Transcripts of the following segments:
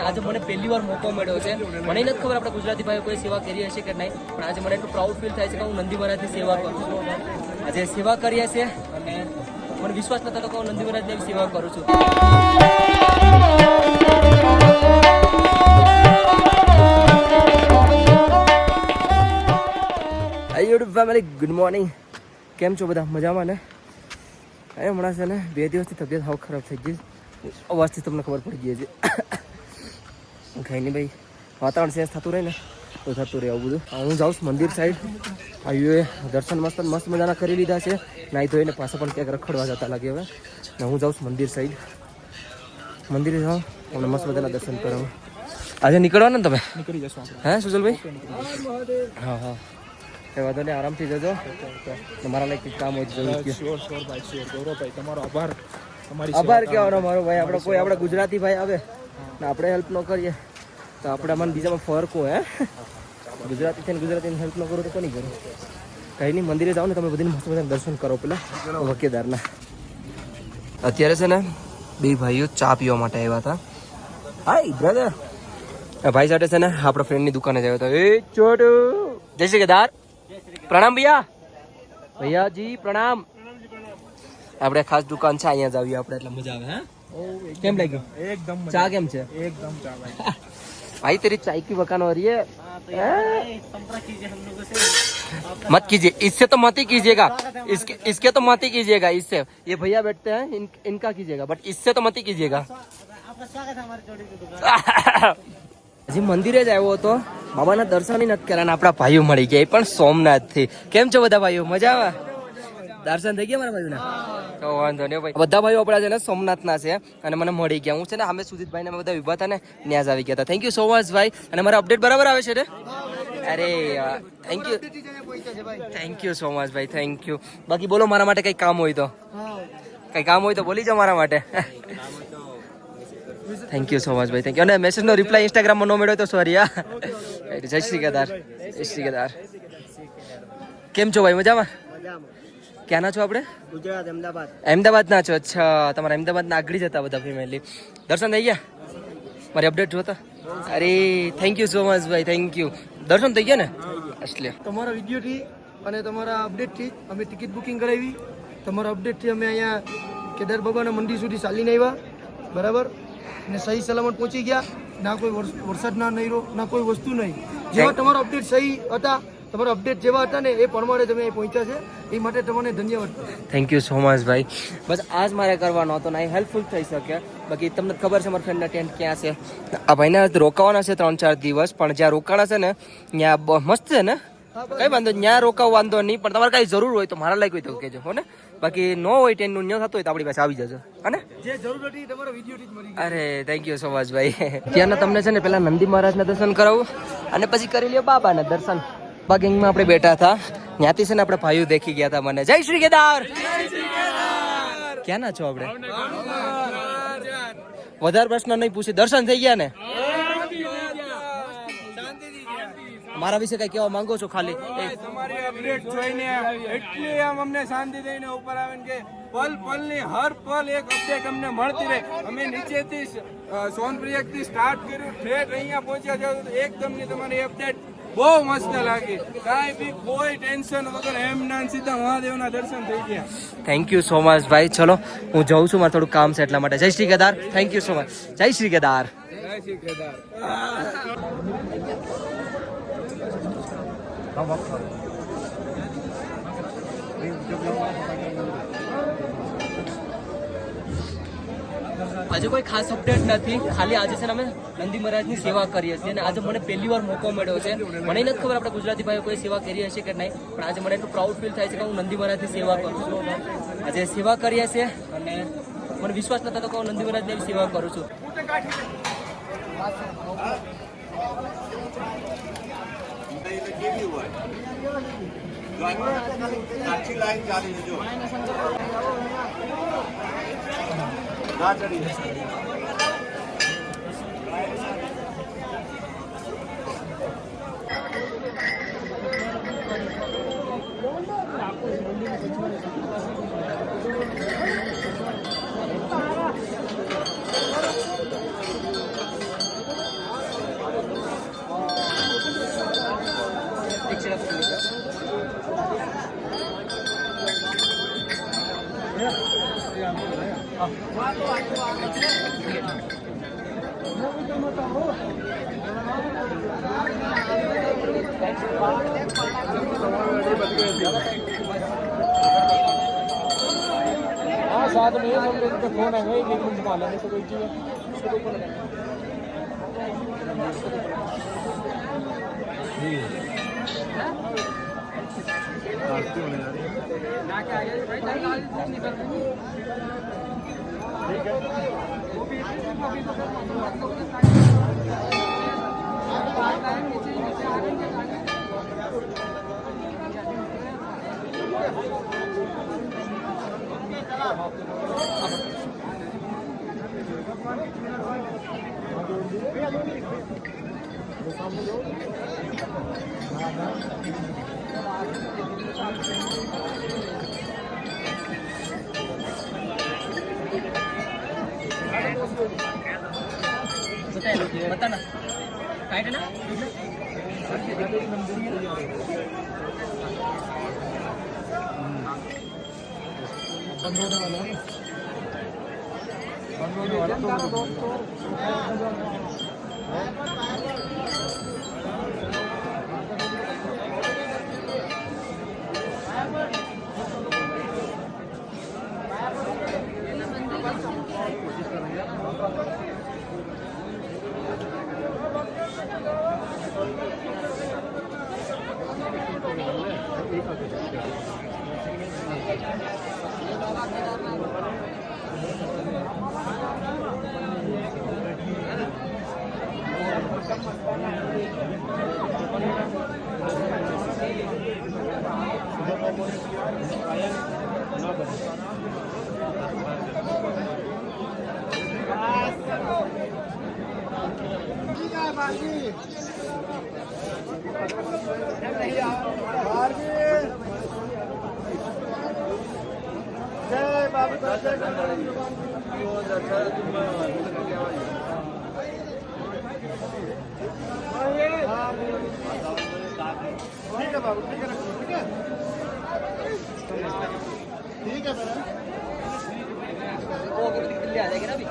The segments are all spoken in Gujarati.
અને આજે મને પહેલી વાર મોકો મળ્યો છે. મને નથી ખબર આપણા ગુજરાતી ભાઈઓ કોઈ સેવા કરી હશે કે નહીં, પણ આજે મને એટલું પ્રાઉડ ફીલ થાય છે કે હું નંદી મહારાજની સેવા કરું છું. આજે સેવા કરીએ છીએ અને મને વિશ્વાસ નતો કે હું નંદી મહારાજની સેવા કરું છું. YouTube family, good morning. કેમ છો બધા? મજામાં ને? હમણાં છે ને 2 દિવસથી તબિયત હાવ ખરાબ થઈ ગઈ. અવાજથી તમને ખબર પડી ગઈ છે. કંઈ નહીં ભાઈ, વાતાવરણ ચેન્જ થતું રહે ને તો થતું રહે આવું બધું. હું જાઉં છું મંદિર સાઈડ. આવ્યું દર્શન મસ્ત મજાના કરી લીધા છે. નાહી ધોઈને પાછા પણ ક્યાંક રખડવા જતા લાગે હવે. ને હું જાઉં છું મંદિર સાઈડ. મંદિરે જાઉં અને મસ્ત મજાના દર્શન કરાવું. આજે નીકળવાના ને તમે? નીકળી જશો. હે સુજલભાઈ? હા હા, કઈ વાંધો નહીં, આરામથી જજો. મારા લાયક કંઈક કામ હોય તો ગૌરવભાઈ તમારો આભાર. આભાર કહેવાનો મારો ભાઈ. આપણે કોઈ આપણા ગુજરાતી ભાઈ આવે ને આપણે હેલ્પ ન કરીએ તો આપણે મને બીજામાં ફરક હોય. ગુજરાતી થઈને ગુજરાતીને હેલ્પ ન કરો તો કોની કરો? કંઈ નહીં, મંદિરે જાઓ ને તમે બધી મસ્ત મજાના દર્શન કરો પેલા વકેદારના. અત્યારે છે ને 2 ભાઈઓ ચા પીવા માટે આવ્યા હતા. હાય બ્રધર. ભાઈ સાથે છે ને આપણા ફ્રેન્ડની દુકાને જ આવ્યો હતો. એ છોટુ, જય શ્રી કેદાર. પ્રણામ ભૈયા. ભૈયાજી પ્રણામ. આપણે ખાસ દુકાન છે, અહીંયા જ આવીએ આપણે એટલે મજા આવે. હા, કેમ લાગ્યું? एकदम ચા કેમ છે? एकदम ચા भाई तेरी चाय की बकान हो रही है. मत कीजिए, इससे तो मत ही कीजिएगा. इसके तो मत ही कीजिएगा. इससे ये भैया बैठते हैं, इनका कीजिएगा, बट इससे तो मत ही कीजिएगा. હજી મંદિરે જ આવ્યો હતો, બાબાના દર્શન નથી કર્યા. આપણા ભાઈઓ મળી ગયા, એ પણ સોમનાથ થી. કેમ છો બધા ભાઈઓ? મજા આવે? દર્શન થઈ ગયા મારા ભાઈઓના? તો વાંધો નહીં ભાઈ. બધા ભાઈઓ આપણા છે ને સોમનાથના છે અને મને મળી ગયા. હું છે ને અમે સુજીતભાઈ ને બધા ઉભા હતા ને ત્યાં જ આવી ગયા હતા. થેન્ક યુ સો મચ ભાઈ. અને મારા અપડેટ બરાબર આવે છે ને? અરે થેન્ક યુ સો મચ ભાઈ, થેન્ક યુ. બાકી બોલો, મારા માટે કઈ કામ હોય તો બોલી જાઓ મારા માટે. થેન્ક યુ સો મચ ભાઈ, થેન્ક યુ. અને મેસેજનો રિપ્લાય ઇન્સ્ટાગ્રામમાં ન મળ્યો તો સોરી. જય શ્રી કેદાર. જય શ્રી કેદાર. કેમ છો ભાઈ? મજામાં? ક્યાંના છો આપણે? ગુજરાત, અમદાવાદ. અમદાવાદના છો? અચ્છા, તમારા અમદાવાદના આગળ જ હતા બધા ફેમિલી. દર્શન થઈ ગયા? મારી અપડેટ જોતા? અરે થેન્ક યુ સો મચ ભાઈ, થેન્ક યુ. દર્શન થઈ ગયા ને? એટલે તમારા વિડીયોથી અને તમારા અપડેટથી અમે ટિકિટ બુકિંગ કરાવી. તમારા અપડેટથી અમે અહીંયા કેદાર બાબાના મંદિર સુધી ચાલીને આવ્યા, બરાબર. અને સહી સલામત પહોંચી ગયા. ના કોઈ વરસાદ ના નહીં, ના કોઈ વસ્તુ નહીં. જેવા તમારા અપડેટ સહી હતા, તમારા અપડેટ જેવા હતા ને એ પ્રમાણે તમે અહીં પહોંચ્યા છે. એ માટે તમને ધન્યવાદ. થેન્ક યુ સો મચ ભાઈ. બસ આ જ મારે કરવાનો હતો ને, હેલ્પફુલ થઈ શકે. બાકી તમને ખબર છે મારા ફ્રેન્ડના ટેન્ટ ક્યાં છે. આ ભાઈને રોકાવાના છે 3-4 દિવસ, પણ જ્યાં રોકાણા છે ને ત્યાં મસ્ત છે ને, કઈ વાંધો ત્યાં રોકાવ વાંધો નહીં. પણ તમારે કઈ જરૂર હોય તો મારા લાયક હોય તો કહેજો હો ને. બાકી ન હોય ટેન્ટનું ન થતું હોય તો આપણી પાસે આવી જજો હને. જે જરૂર હતી તમારા વિડીયોથી જ મળી ગઈ. અરે થેન્ક યુ સો મચ ભાઈ. ત્યાંના તમને છે ને પેલા નંદી મહારાજના દર્શન કરાવું અને પછી કરી લ્યો બાબાના દર્શન. ગેંગમાં આપણે બેઠા હતા, ત્યાંથી છે ને આપણે ભાઈઓ દેખી ગયા હતા મને. જય શ્રી કેદાર. ક્યાં ના છો આપણે? વધારે પ્રશ્ન નહીં પૂછી, દર્શન થઈ ગયા ને? મારા વિશે કઈ કહેવા માંગો છો? ખાલી તમારી અપડેટ જોઈને એટલી આમ અમને શાંતિ થઈને ઉપર આવે કે પલ પલની હર પલ એક અપડેટ અમને મળતી રહે. અમે નીચેથી સોનપ્રિયકથી સ્ટાર્ટ કર્યું, ઠેઠ અહીંયા પહોંચ્યા જાવ એકદમ ની તમારી અપડેટ બહુ મસ્ત લાગી. કાંઈ બી કોઈ ટેન્શન વગર એમના સીધા મહાદેવના દર્શન થઈ ગયા. થેન્ક યુ સો મચ ભાઈ. ચલો હું જઉં છું, મારે થોડું કામ છે એટલા માટે. જય Shri Kedar. Thank you so much. જય શ્રી કેદાર. જય શ્રી કેદાર. આજે કોઈ ખાસ અપડેટ નથી, ખાલી આજે છે ને અમે નંદી મહારાજની સેવા કરીએ છીએ અને આજે મને પહેલી વાર મોકો મળ્યો છે. મને નથી ખબર આપણા ગુજરાતી ભાઈઓ કોઈ સેવા કરી હશે કે નહીં, પણ આજે મને એટલું પ્રાઉડ ફીલ થાય છે કે હું નંદી મહારાજની સેવા કરું છું. આજે સેવા કરીએ છીએ અને મને વિશ્વાસ નતો કે હું નંદી મહારાજની સેવા કરું છું. हाँ साथ में फोन है लेकिन संभाल लेने से कोई चीज़ बताना काट ना ठीक है बाबू, ठीक है, ठीक है, ठीक है मेरा वो दिल्ली आ जाएगी ना अभी।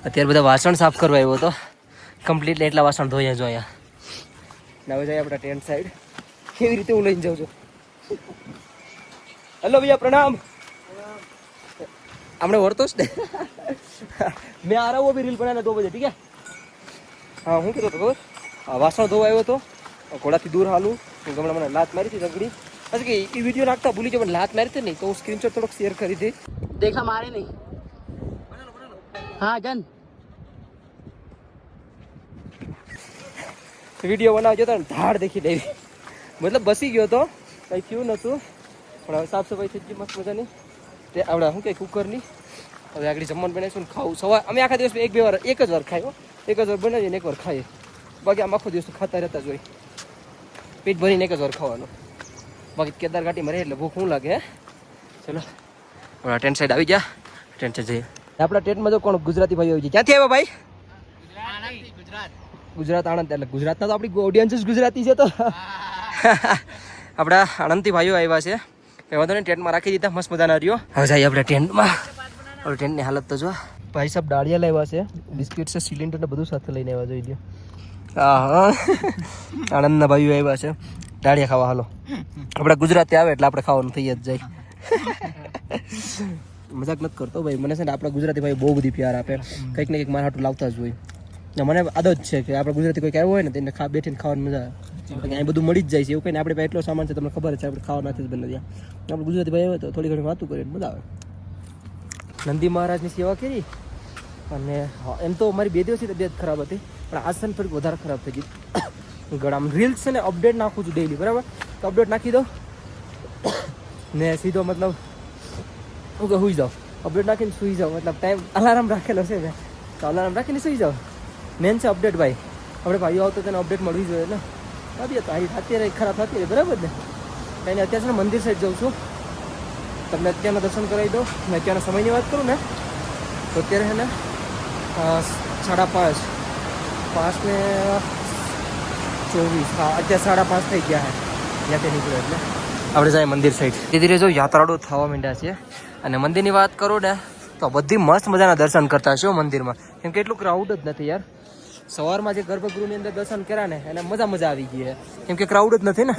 અત્યારે બધા વાસણ સાફ કરવા આવ્યો હતો કમ્પ્લીટલી એટલા વાસણ ધોયા જો અહીંયા હવે જાય આપણા ટેન્ટ સાઈડ કેવી રીતે હું લઈને જાઉં છું હેલો ભૈયા प्रणाम हमने और तो मैं आ रहा हूँ अभी रील बनाने 2 बजे ठीक है हाँ हूँ कहते खबर वासण धोवा આવ્યો હતો ઘોડાથી દૂર હાલું ગમણા મને લાત મારી હતી રગડી પછી કે એ વિડીયો નાખતા ભૂલી જાવ મને લાત મારી હતી નહીં તો હું સ્ક્રીનશોટ થોડોક શેર કરી દે देखा मारे नहीं हाँ जन વિડીયો બનાવજો તો ધાડ દેખી દેવી મતલબ બસી ગયો તો કંઈ થયું નહોતું પણ હવે સાફ સફાઈ થઈ ગઈ મસ્ત મજાની તે આપણે શું કહે કુકરની હવે આગળ જમવાનું બનાવીશું ને ખાવું સવાર અમે આખા દિવસ એક જ વાર ખાયો એક જ વાર બનાવીએ ને એક વાર ખાઈએ બાકી આમ આખો દિવસ ખાતા રહેતા જ હોય પેટ ભરીને એક જ વાર ખાવાનું બાકી કેદાર ઘાટીમાં રહે એટલે ભૂખ શું લાગે હે ચલો આપણા ટેન્ટ સાઈડ આવી જા ટેન્ટ સાઈડ જઈએ આપણા ટેન્ટમાં તો કોણ ગુજરાતી ભાઈઓ આવી જાય ક્યાંથી આવ્યા ભાઈ ગુજરાત આણંદ એટલે ગુજરાતના તો આપણી ઓડિયન્સ જ ગુજરાતી છે તો આપણા આણંદથી ભાઈઓ આવ્યા છે એ વાંધો નહીં ટેન્ટમાં રાખી દીધા મસ્ત મજાના રહ્યો હવે જઈએ આપણે ટેન્ટમાં હવે ટેન્ટની હાલત તો જો ભાઈ સાહેબ ડાળિયા લાવ્યા છે બિસ્કિટ છે સિલિન્ડર ને બધું સાથે લઈને આવ્યા જોઈ લો હા આણંદના ભાઈઓ આવ્યા છે ડાળિયા ખાવા હાલો આપણે ગુજરાતી આવે એટલે આપણે ખાવાનું થઈ જ જાય મજાક નથી કરતો ભાઈ મને છે ને આપણા ગુજરાતી ભાઈ બહુ બધી પ્યાર આપે કંઈક ને કંઈક મારા હાટું લાવતા જ હોય મને આદત છે કે આપણે ગુજરાતી કોઈક આવ્યો હોય ને તેને બેઠીને ખાવાની મજા આવે અહીં બધું મળી જ જાય છે એવું કંઈ આપણે પાસે એટલો સામાન છે તમને ખબર છે આપણે ખાવા નથી જ બને ત્યાં આપણે ગુજરાતી ભાઈ આવે તો થોડી ઘણી વાતું કરીએ મજા આવે નંદી મહારાજની સેવા કરી અને હા, એમ તો મારી 2 દિવસથી તબિયત ખરાબ હતી, પણ આજ છે ને થોડીક વધારે ખરાબ થઈ ગઈ ગળામાં. રીલ્સ છે ને અપડેટ નાખું છું ડેઈલી, બરાબર? તો અપડેટ નાખી દો ને સીધો મતલબ હું કે સુઈ જાઓ. અપડેટ નાખીને સુઈ જાઓ, મતલબ ટાઈમ અલાર્મ રાખેલો છે મેં, તો અલાર્મ રાખીને સુઈ જાઓ. મેન છે અપડેટ ભાઈ. આપણે ભાઈઓ આવતો તેને અપડેટ મળવી જોઈએ ને. તબિયત આવી થતી રહે, ખરાબ થતી રહે, બરાબર ને? કંઈ નહીં, અત્યારે છે ને મંદિર સાઈડ જાઉં છું. તમને અત્યારના દર્શન કરાવી દો. મેં અત્યારના સમયની વાત કરું ને તો અત્યારે છે ને 5:30, 5:24, હા અત્યારે 5:30 થઈ ગયા છે ત્યાંથી નીકળ્યો એટલે આપણે જાય મંદિર સાઈડ. ધીરે ધીરે જો યાત્રાળુ થવા માંડ્યા છે. અને મંદિરની વાત કરું ને તો બધી મસ્ત મજાના દર્શન કરતા હશે મંદિરમાં, કેમ કે એટલું ક્રાઉડ જ નથી યાર. સવારમાં જે ગર્ભગૃહની અંદર દર્શન કર્યા ને એને મજા આવી ગઈ છે, કેમ કે ક્રાઉડ જ નથી ને.